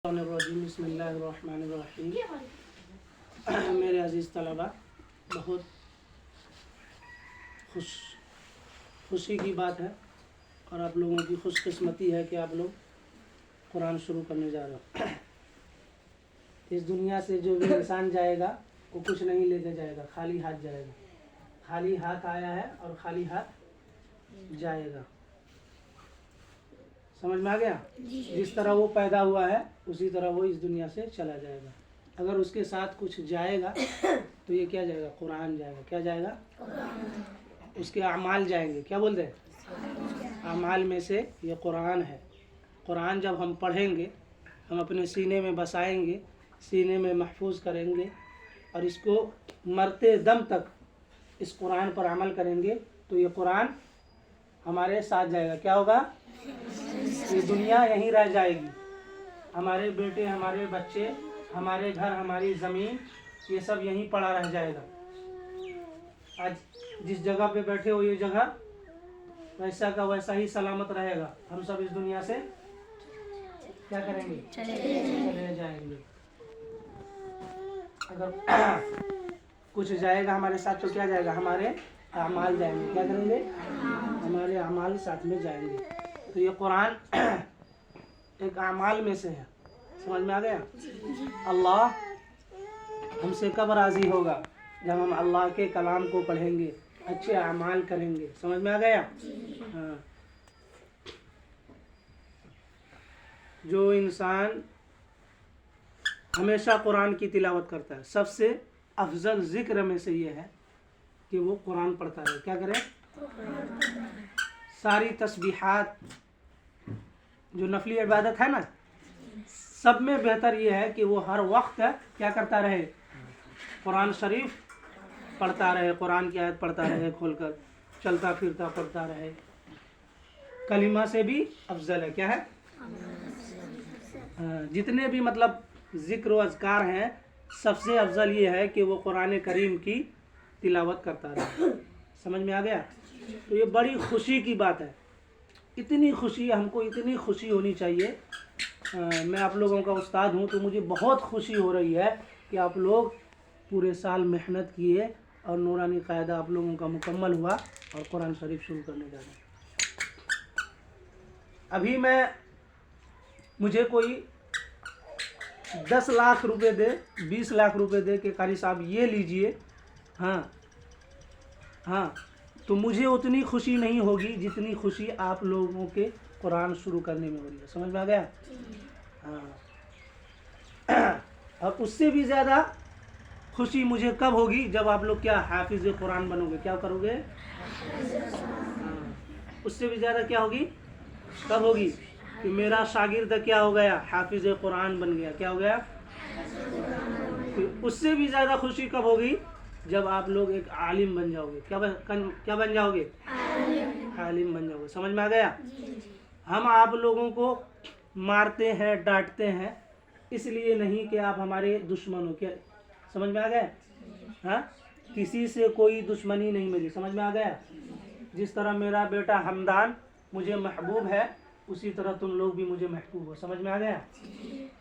بسم اللہ الرحمن الرحیم۔ میرے عزیز طلبہ، بہت خوشی کی بات ہے اور آپ لوگوں کی خوش قسمتی ہے کہ آپ لوگ قرآن شروع کرنے جا رہے ہو۔ اس دنیا سے جو بھی انسان جائے گا وہ کچھ نہیں لے کے جائے گا، خالی ہاتھ جائے گا۔ خالی ہاتھ آیا ہے اور خالی ہاتھ جائے گا۔ سمجھ میں آ گیا؟ جس طرح وہ پیدا ہوا ہے اسی طرح وہ اس دنیا سے چلا جائے گا۔ اگر اس کے ساتھ کچھ جائے گا تو یہ کیا جائے گا؟ قرآن جائے گا۔ کیا جائے گا؟ اس کے اعمال جائیں گے۔ کیا بولتے ہیں؟ اعمال میں سے یہ قرآن ہے۔ قرآن جب ہم پڑھیں گے، ہم اپنے سینے میں بسائیں گے، سینے میں محفوظ کریں گے اور اس کو مرتے دم تک اس قرآن پر عمل کریں گے تو یہ قرآن ہمارے ساتھ جائے گا۔ کیا ہوگا؟ یہ دنیا یہیں رہ جائے گی۔ ہمارے بیٹے، ہمارے بچے، ہمارے گھر، ہماری زمین، یہ سب یہیں پڑا رہ جائے گا۔ آج جس جگہ پہ بیٹھے ہو یہ جگہ ویسا کا ویسا ہی سلامت رہے گا۔ ہم سب اس دنیا سے کیا کریں گے؟ چلے جائیں گے۔ اگر کچھ جائے گا ہمارے ساتھ تو کیا جائے گا؟ ہمارے اعمال جائیں گے۔ کیا کریں گے؟ ہمارے اعمال ساتھ میں جائیں گے۔ تو یہ قرآن ایک اعمال میں سے ہے۔ سمجھ میں آ گیا؟ اللہ ہم سے کب راضی ہوگا؟ جب ہم اللہ کے کلام کو پڑھیں گے، اچھے اعمال کریں گے۔ سمجھ میں آ گیا؟ ہاں۔ جو انسان ہمیشہ قرآن کی تلاوت کرتا ہے، سب سے افضل ذکر میں سے یہ ہے کہ وہ قرآن پڑھتا رہے۔ کیا کرے؟ ساری تسبیحات جو نفلی عبادت ہے نا، سب میں بہتر یہ ہے کہ وہ ہر وقت کیا کرتا رہے؟ قرآن شریف پڑھتا رہے، قرآن کی آیت پڑھتا رہے، کھول کر چلتا پھرتا پڑھتا رہے۔ کلمہ سے بھی افضل ہے۔ کیا ہے؟ جتنے بھی مطلب ذکر و اذکار ہیں، سب سے افضل یہ ہے کہ وہ قرآن کریم کی تلاوت کرتا رہے۔ سمجھ میں آ گیا؟ تو یہ بڑی خوشی کی بات ہے۔ اتنی خوشی، ہم کو اتنی خوشی ہونی چاہیے۔ میں آپ لوگوں کا استاد ہوں تو مجھے بہت خوشی ہو رہی ہے کہ آپ لوگ پورے سال محنت کیے اور نورانی قاعدہ آپ لوگوں کا مکمل ہوا اور قرآن شریف شروع کرنے جا رہے ہیں۔ ابھی مجھے کوئی 10 لاکھ روپے دے، 20 لاکھ روپے دے کہ قاری صاحب یہ لیجئے، ہاں، تو مجھے اتنی خوشی نہیں ہوگی جتنی خوشی آپ لوگوں کے قرآن شروع کرنے میں ہو رہی ہے۔ سمجھ میں آ گیا؟ ہاں۔ اور اس سے بھی زیادہ خوشی مجھے کب ہوگی؟ جب آپ لوگ کیا حافظ قرآن بنو گے۔ کیا کرو گے؟ ہاں۔ اس سے بھی زیادہ کیا ہوگی؟ کب ہوگی؟ کہ میرا شاگرد کیا ہو گیا؟ حافظ قرآن بن گیا۔ کیا ہو گیا؟ اس سے بھی زیادہ خوشی کب ہوگی؟ جب آپ لوگ ایک عالم بن جاؤ گے۔ کیا بن جاؤ گے؟ عالم بن جاؤ گے۔ سمجھ میں آ گیا؟ ہم آپ لوگوں کو مارتے ہیں، ڈانٹتے ہیں، اس لیے نہیں کہ آپ ہمارے دشمن ہو۔ کیا سمجھ میں آ گیا؟ ہاں، کسی سے کوئی دشمنی نہیں میری۔ سمجھ میں آ گیا؟ جس طرح میرا بیٹا حمدان مجھے محبوب ہے، اسی طرح تم لوگ بھی مجھے محبوب ہو۔ سمجھ میں آ گیا؟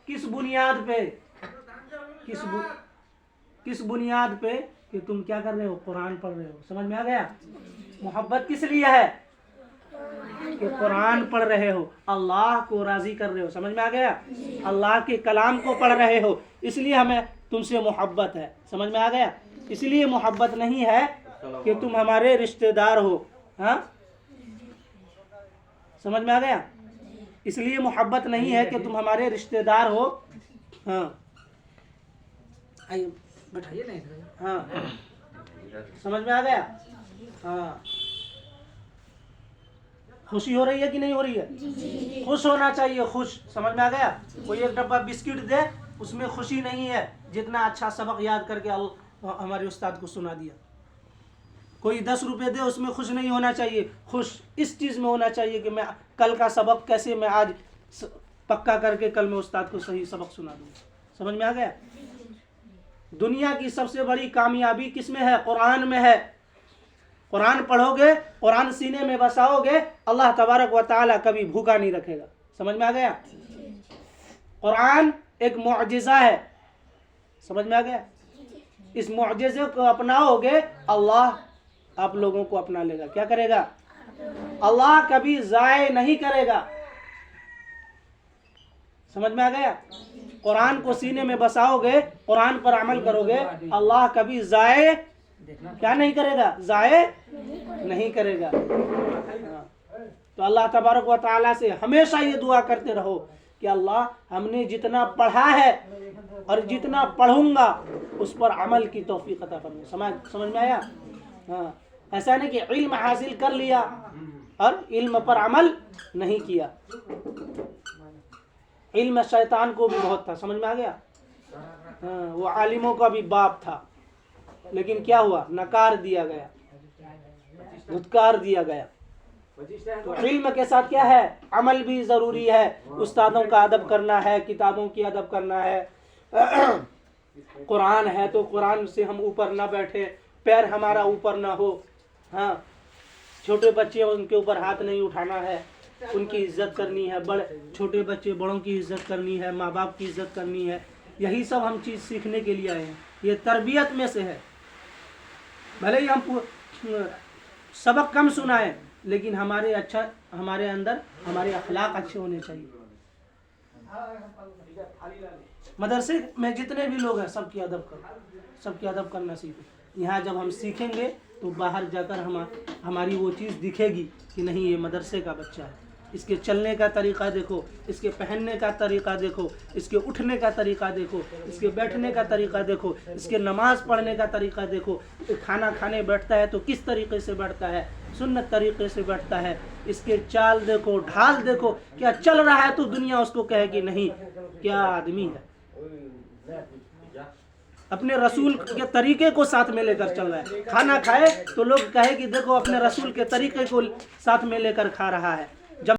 کس بنیاد پہ؟ کس بنیاد پہ؟ کہ تم کیا کر رہے ہو؟ قرآن پڑھ رہے ہو۔ سمجھ میں آ گیا؟ محبت کس لیے ہے؟ کہ قرآن پڑھ رہے ہو، اللہ کو راضی کر رہے ہو۔ سمجھ میں آ گیا؟ اللہ کے کلام کو پڑھ رہے ہو، اس لیے ہمیں تم سے محبت ہے۔ سمجھ میں آ گیا؟ اس لیے محبت نہیں ہے کہ تم ہمارے رشتہ دار ہو۔ ہاں، سمجھ میں آ گیا؟ اس لیے محبت نہیں ہے کہ تم ہمارے رشتہ دار ہو۔ ہاں، بٹھائیے نہیں۔ ہاں، سمجھ میں آ گیا؟ ہاں، خوشی ہو رہی ہے کہ نہیں ہو رہی ہے؟ خوش ہونا چاہیے، خوش۔ سمجھ میں آ گیا؟ کوئی ایک ڈبہ بسکٹ دے، اس میں خوشی نہیں ہے جتنا اچھا سبق یاد کر کے ہمارے استاد کو سنا دیا۔ کوئی 10 روپے دے، اس میں خوش نہیں ہونا چاہیے۔ خوش اس چیز میں ہونا چاہیے کہ میں کل کا سبق کیسے میں آج پکا کر کے کل میں استاد کو صحیح سبق سنا دوں۔ سمجھ میں آ گیا؟ دنیا کی سب سے بڑی کامیابی کس میں ہے؟ قرآن میں ہے۔ قرآن پڑھو گے، قرآن سینے میں بساؤ گے، اللہ تبارک و تعالیٰ کبھی بھوکا نہیں رکھے گا۔ سمجھ میں آ گیا؟ قرآن ایک معجزہ ہے، سمجھ میں آ گیا؟ اس معجزے کو اپناؤ گے اللہ آپ لوگوں کو اپنا لے گا. کیا کرے گا؟ اللہ کبھی ضائع نہیں کرے گا. سمجھ میں آ گیا؟ قرآن کو سینے میں بساؤ گے، قرآن پر عمل کرو گے، اللہ کبھی ضائع کیا نہیں کرے گا؟ ضائع نہیں کرے گا. تو اللہ تبارک و تعالیٰ سے ہمیشہ یہ دعا کرتے رہو کہ اللہ ہم نے جتنا پڑھا ہے اور جتنا پڑھوں گا اس پر عمل کی توفیق عطا فرما. سمجھ میں آیا؟ ہاں، ایسا نہیں کہ علم حاصل کر لیا اور علم پر عمل نہیں کیا. علم شیطان کو بھی بہت تھا، سمجھ میں آ گیا؟ ہاں، وہ عالموں کا بھی باپ تھا، لیکن کیا ہوا؟ نکار دیا گیا، دھتکار دیا گیا. تو علم کے ساتھ کیا ہے؟ عمل بھی ضروری ہے. استادوں کا ادب کرنا ہے، کتابوں کی ادب کرنا ہے. قرآن ہے تو قرآن سے ہم اوپر نہ بیٹھے، پیر ہمارا اوپر نہ ہو. ہاں، چھوٹے بچے ان کے اوپر ہاتھ نہیں اٹھانا ہے، ان کی عزت کرنی ہے. بڑے چھوٹے بچے بڑوں کی عزت کرنی ہے، ماں باپ کی عزت کرنی ہے. یہی سب ہم چیز سیکھنے کے لیے آئے ہیں. یہ تربیت میں سے ہے. بھلے ہی ہم سبق کم سنائیں لیکن ہمارے اندر ہمارے اخلاق اچھے ہونے چاہیے. مدرسے میں جتنے بھی لوگ ہیں سب کی ادب کرو، سب کی ادب کرنا سیکھو. یہاں جب ہم سیکھیں گے تو باہر جا کر ہماری وہ چیز دکھے گی کہ نہیں یہ مدرسے کا بچہ ہے. اس کے چلنے کا طریقہ دیکھو، اس کے پہننے کا طریقہ دیکھو، اس کے اٹھنے کا طریقہ دیکھو، اس کے بیٹھنے کا طریقہ دیکھو، اس کے نماز پڑھنے کا طریقہ دیکھو. کھانا کھانے بیٹھتا ہے تو کس طریقے سے بیٹھتا ہے؟ سنت طریقے سے بیٹھتا ہے. اس کے چال دیکھو، ڈھال دیکھو. کیا چل رہا ہے تو دنیا اس کو کہے کہ نہیں کیا آدمی ہے. اپنے رسول کے طریقے کو ساتھ میں لے کر چل رہا ہے. کھانا کھائے تو لوگ کہے کہ دیکھو اپنے رسول کے طریقے کو ساتھ میں لے کر کھا رہا ہے.